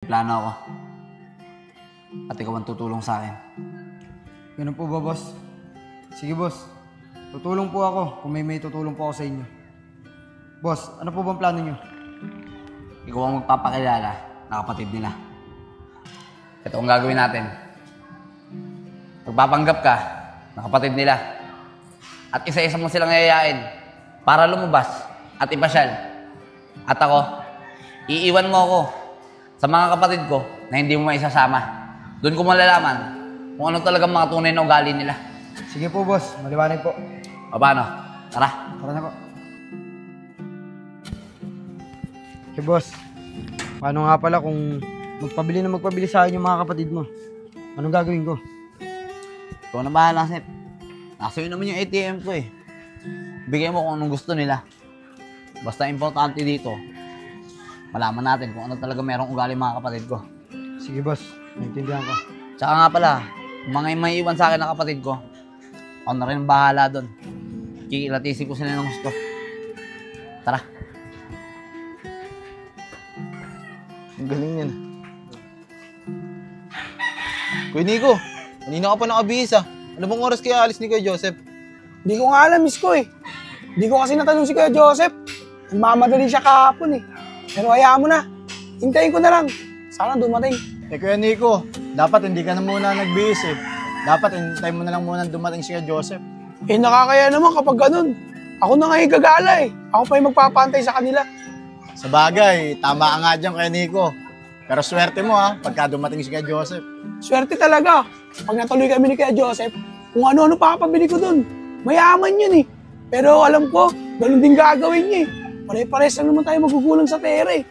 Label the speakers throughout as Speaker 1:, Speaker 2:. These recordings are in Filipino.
Speaker 1: Plano ako. At ikaw ang tutulong sa akin.
Speaker 2: Ganun po ba, boss? Sige, boss. Tutulong po ako kung may tutulong po ako sa inyo. Boss, ano po bang plano nyo?
Speaker 1: Ikaw ang magpapakilala na kapatid nila. Ito ang gagawin natin. Magpapanggap ka na kapatid nila. At isa-isa mo silang yayain para lumabas at ipasyal. At ako, iiwan mo ako sa mga kapatid ko na hindi mo maisasama. Doon ko malalaman kung ano talagang mga tunay na ugali nila.
Speaker 2: Sige po, boss. Maliwanag po.
Speaker 1: O paano? Tara.
Speaker 2: Tara na po. Okay, boss. Paano nga pala kung magpabili sa akin yung mga kapatid mo? Anong gagawin ko?
Speaker 1: Ikaw na bahala, Sep. Nasa yun naman yung ATM ko eh. Bigay mo kung anong gusto nila. Basta importante dito, malaman natin kung ano talaga merong ugali mga kapatid ko.
Speaker 2: Sige, boss. Naintindihan ko.
Speaker 1: Tsaka nga pala, kung mga may iwan sa akin ng kapatid ko, ako na rin ang bahala doon. Kikilatisin ko sila ng gusto. Tara.
Speaker 3: Ang galing yan. Kuya Nico, kanina ka pa nakabihis ah. Ano bang oras kaya alis ni Kuya Joseph?
Speaker 4: Hindi ko nga alam, miss ko eh. Hindi ko kasi natanong si Kuya Joseph. Nagmamadali siya kahapon eh. Pero hayaan mo na. Hintayin ko na lang. Sana dumating.
Speaker 3: Kuya Nico, dapat hindi ka na muna nagbihis eh. Dapat hintay mo na lang muna dumating si Kuya Joseph.
Speaker 4: Eh nakakaya naman kapag ganun. Ako na nga yung gagala eh. Ako pa yung magpapantay sa kanila.
Speaker 3: Sa bagay, tama ka nga dyan Kuya Nico. Pero swerte mo ha, pagka dumating si Kuya Joseph.
Speaker 4: Swerte talaga. Pag natuloy kami ni Kuya Joseph, kung ano-ano papabili ko dun. Mayaman yun eh. Pero alam ko, ganun din gagawin niya eh. Pare-pares lang naman tayo magugulang sa pera eh.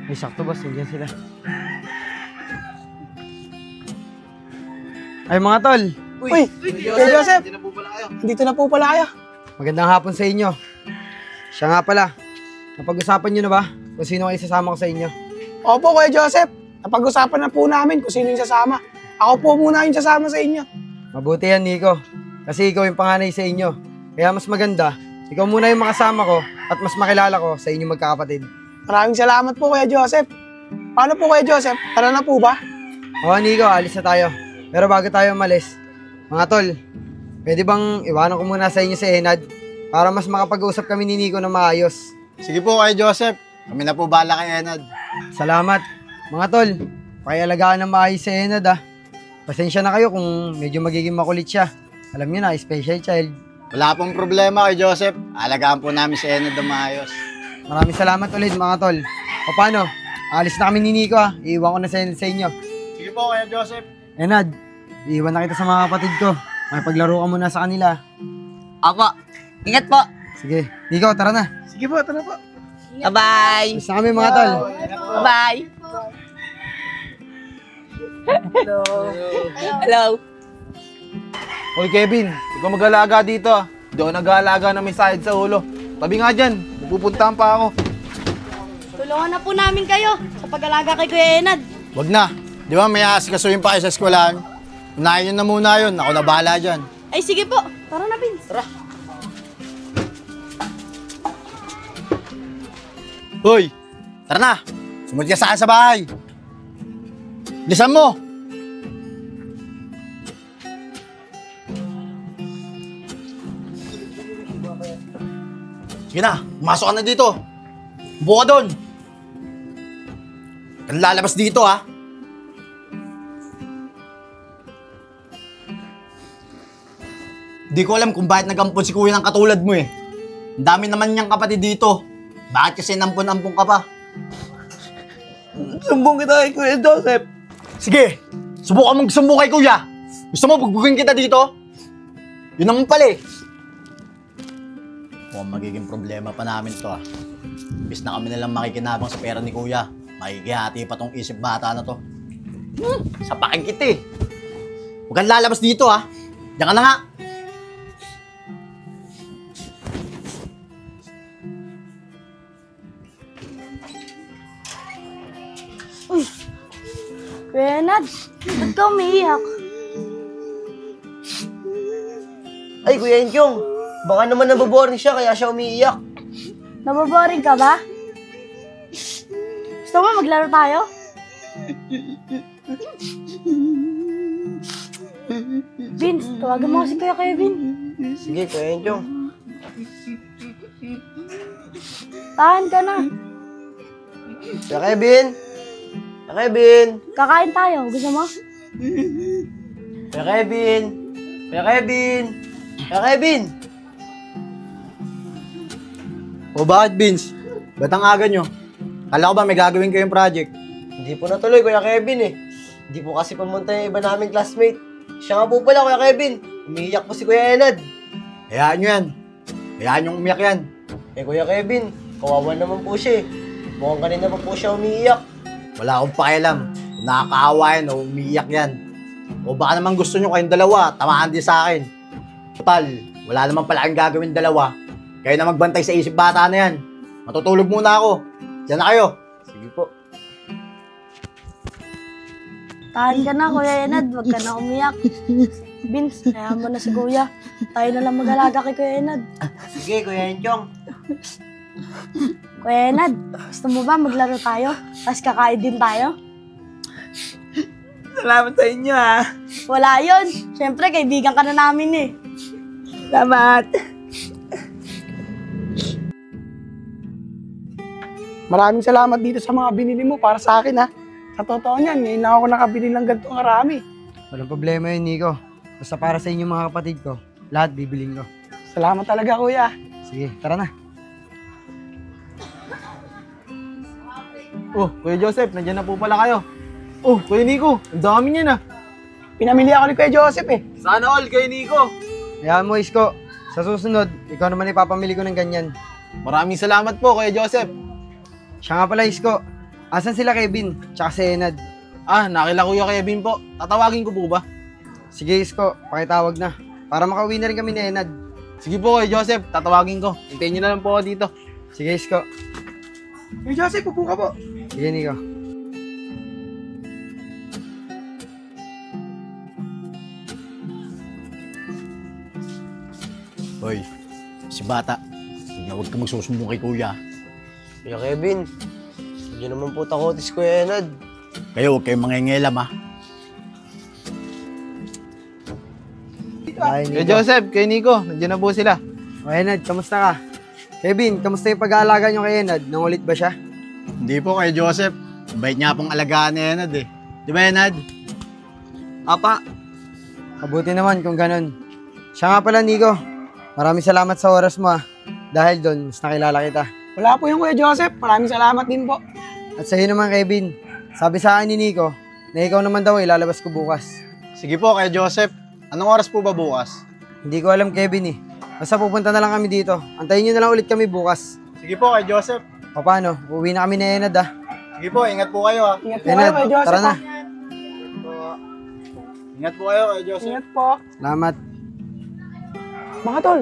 Speaker 2: Ay, sakto, boss. Nandiyan sila. Ay, mga tol.
Speaker 4: Uy, Kuya Joseph. Dito na po pala kayo.
Speaker 2: Magandang hapon sa inyo. Siya nga pala. Napag-usapan nyo na ba kung sino ang isasama ko sa inyo?
Speaker 4: Opo, Kuya Joseph. Napag-usapan na po namin kung sino yung sasama. Ako po muna yung sasama sa inyo.
Speaker 2: Mabuti yan, Nico. Kasi ikaw yung panganay sa inyo. Kaya mas maganda, ikaw muna yung makasama ko at mas makilala ko sa inyong magkakapatid.
Speaker 4: Maraming salamat po, Kuya Joseph. Paano po, Kuya Joseph? Tara na po ba?
Speaker 2: Oo, Nico, alis na tayo. Pero bago tayo umalis, mga tol, pwede bang iwanan ko muna sa inyo si Enad para mas makapag-usap kami ni Nico na maayos?
Speaker 3: Sige po Kuya Joseph, kami na po bala kay Enad.
Speaker 2: Salamat. Mga tol, pakialagaan ng maayos si Enad ah. Pasensya na kayo kung medyo magiging makulit siya. Alam niyo na, special child.
Speaker 3: Wala pong problema Kuya Joseph, alagaan po namin si Enad na maayos.
Speaker 2: Maraming salamat ulit mga tol. O paano? Alis na kami ni Nico ah. Iiwan ko na sa inyo.
Speaker 3: Sige po Kuya Joseph.
Speaker 2: Enad, iiwan na kita sa mga kapatid ko. May paglaro ka muna sa kanila.
Speaker 1: Ako. Ingat po.
Speaker 2: Sige, Nico, tara na.
Speaker 4: Sige po, tara po.
Speaker 1: Bye-bye.
Speaker 2: Basta kami mga tol.
Speaker 1: Bye. Hello.
Speaker 3: Hoy Kevin, ikaw mag-alaga dito ah. Hindi ako nag-aalaga na may sahid sa ulo. Tabi nga dyan, pupuntahan pa ako.
Speaker 5: Tulungan na po namin kayo sa pag-alaga kay Kuya Enad.
Speaker 3: Wag na. Di ba may aasikasuhin pa kayo sa eskwelahan? Unahin nyo na muna yun. Ako na bahala dyan.
Speaker 5: Ay sige po, tara na Vince. Tara.
Speaker 3: Hoy! Tara na! Sumunod ka saan sa bahay? Bilisan mo! Sige na, pumasok ka na dito. Buka doon. Kang lalabas dito ha. Di ko alam kung bakit nag-ampon si kuya ng katulad mo eh. Ang dami naman niyang kapatid dito. Bakit kasi nampun-ampun ka pa?
Speaker 4: Sumbong kita kay Kuya Joseph.
Speaker 3: Sige, subukan mong sumbong kay kuya. Gusto mo bugbugin kita dito? Yun naman pala eh. Mukhang magiging problema pa namin to ah. Imbis na kami nalang makikinabang sa pera ni kuya, makikihati pa tong isip bata na to. Sapakin kita eh. Huwag kang lalabas dito ah. Diyan ka na nga.
Speaker 5: Kuya Enad, ba't ka umiiyak?
Speaker 6: Ay, Kuya Enkyong, baka naman naboboring siya kaya siya umiiyak.
Speaker 5: Nababoring ka ba? Gusto mo maglaro tayo? Vince, tawagan mo si Kuya Kevin.
Speaker 6: Sige, Kuya Enchong.
Speaker 5: Tahan ka na.
Speaker 6: Kuya Kevin! Kuya Kevin!
Speaker 5: Kakain tayo. Gusto mo?
Speaker 6: Kuya Kevin! Kuya Kevin! Kuya Kevin!
Speaker 3: O bakit, Vince? Ba't ang aga nyo? Kala ko ba may gagawin kayong project?
Speaker 6: Hindi po natuloy, Kuya Kevin eh. Hindi po kasi pumunta yung iba naming classmate. Siya nga po pala, Kuya Kevin. Umiiyak po si Kuya Enad.
Speaker 3: Hayaan nyo yan. Hayaan yung umiyak yan.
Speaker 6: Eh, Kuya Kevin, kawawa naman po siya eh. Mukhang kanina pa po siya umiiyak.
Speaker 3: Wala akong pakialam. Kung nakakaawa yan o umiiyak yan. O baka naman gusto nyo kayong dalawa, tamaan din sa akin. Total, wala naman pala kayong gagawin dalawa. Kayo na magbantay sa isip bata na yan. Matutulog muna ako. Diyan na kayo.
Speaker 6: Sige po.
Speaker 5: Tahan ka na, Kuya Enad. Huwag ka na umiyak. Vince, kaya mo na si Kuya. Tayo na lang mag-alaga kay Kuya Enad.
Speaker 6: Sige, Kuya Enchong.
Speaker 5: Kuya Enad, gusto mo ba maglaro tayo? Tapos kakain din tayo?
Speaker 7: Salamat sa inyo ha.
Speaker 5: Wala yun. Siyempre, kaibigan ka na namin eh.
Speaker 7: Salamat.
Speaker 4: Maraming salamat dito sa mga binili mo para sa akin ha. Sa totoo niyan, ngayon lang ako nakabili ng ganitong karami.
Speaker 2: Walang problema yun, Nico. Basta para sa inyo mga kapatid ko, lahat bibiling ko.
Speaker 4: Salamat talaga, Kuya.
Speaker 2: Sige, tara na.
Speaker 7: Oh, Kuya Joseph, nandiyan na po pala kayo. Oh, Kuya Nico, ang dami niya na.
Speaker 4: Pinamili ako ni Kuya Joseph eh.
Speaker 7: Sana all, Kuya Nico.
Speaker 2: Hayaan mo, Isko. Sa susunod, ikaw naman ipapamili ko ng ganyan.
Speaker 7: Maraming salamat po, Kuya Joseph.
Speaker 2: Siya nga pala, Isko. Asan sila Kevin? Tsaka si Enad.
Speaker 7: Ah, nakila Kuya Kevin po. Tatawagin ko po ba?
Speaker 2: Sige, Isko. Pakitawag na. Para makauwi na rin kami ni Enad.
Speaker 7: Sige po, Kuya Joseph, tatawagin ko. Hintayin niyo na lang po ako dito.
Speaker 2: Sige, Isko.
Speaker 4: Kuya Joseph, upo ka po.
Speaker 2: Sige, Nico.
Speaker 3: Hoy, si bata. Huwag ka magsusumbong kay kuya.
Speaker 6: Kuya Kevin, hindi naman po takotis, Kuya Enad.
Speaker 3: Kayo, huwag kayong mangingilam ha.
Speaker 2: Bye,
Speaker 7: Kuya
Speaker 2: Nico.
Speaker 7: Joseph, Kuya Nico, nandiyan na po sila.
Speaker 2: O, Enad, kamusta ka? Kevin, kamusta yung pag-aalaga nyo kay Enad? Nangulit ba siya?
Speaker 3: Hindi po kay Joseph. Bait niya pong alagaan ni Enad eh. Di ba, Enad?
Speaker 7: Apa,
Speaker 2: Mabuti naman kung ganun. Siya nga pala, Nico. Maraming salamat sa oras mo Dahil doon, mas nakilala kita.
Speaker 4: Wala po yung Kuya Joseph. Maraming salamat din po.
Speaker 2: At sa'yo naman, Kevin. Sabi sa akin ni Nico, na ikaw naman daw ilalabas ko bukas.
Speaker 3: Sige po kay Joseph. Anong oras po ba bukas?
Speaker 2: Hindi ko alam, Kevin eh. Basta pupunta na lang kami dito. Antayin nyo na lang ulit kami bukas.
Speaker 3: Sige po kay Joseph.
Speaker 2: O paano? Uwi na kami na Enad
Speaker 3: Sige po, ingat po kayo ha.
Speaker 4: Ingat po kayo,
Speaker 2: Enad,
Speaker 4: Kuya Joseph.
Speaker 2: tara na.
Speaker 4: ha?
Speaker 3: Ingat po kayo kay Joseph.
Speaker 4: Ingat po.
Speaker 2: Salamat.
Speaker 4: Mga tol,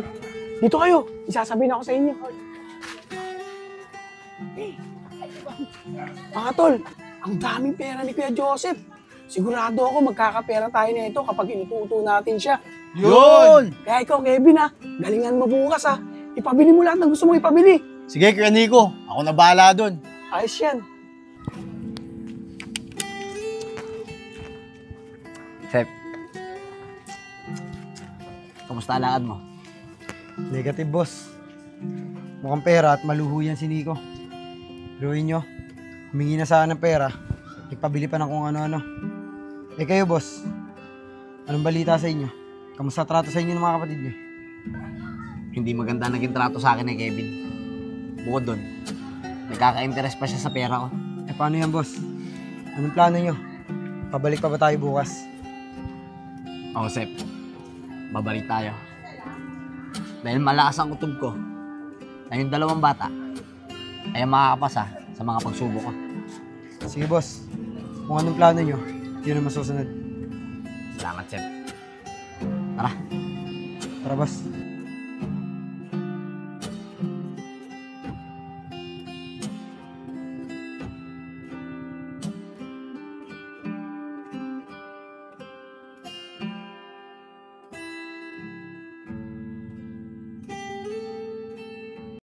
Speaker 4: dito kayo. Isasabihin ako sa inyo. Mga tol, ang daming pera ni Kuya Joseph. Sigurado ako magkakapera tayo nito kapag inututo natin siya.
Speaker 3: Yun!
Speaker 4: Kaya ikaw, Kevin galingan mo bukas Ipabili mo lahat ng gusto mong ipabili.
Speaker 3: Sige, Kuya Nico. Ako na bahala doon.
Speaker 4: Ayos yan.
Speaker 1: Sep, kamusta alakad mo?
Speaker 2: Negative, boss. Mukhang pera at maluho yan si Nico. Luhin nyo, humingi na sana ng pera. Ipabili pa ng kung ano-ano. Eh kayo, boss. Anong balita sa inyo? Kamusta trato sa inyo ng mga kapatid nyo?
Speaker 1: Hindi maganda naging trato sa akin ni Kevin. Bukod doon, nagkaka-interest pa siya sa pera ko.
Speaker 2: Eh paano yan, boss? Anong plano nyo? Pabalik pa ba tayo bukas?
Speaker 1: Oo, Sep. Babalik tayo. Dahil malakas ang kutob ko na yung dalawang bata ay makakapasa sa mga pagsubok ko.
Speaker 2: Sige, boss. Kung anong plano nyo, yun ang masusunod.
Speaker 1: Salamat, Sep. Tara.
Speaker 2: Tara, boss.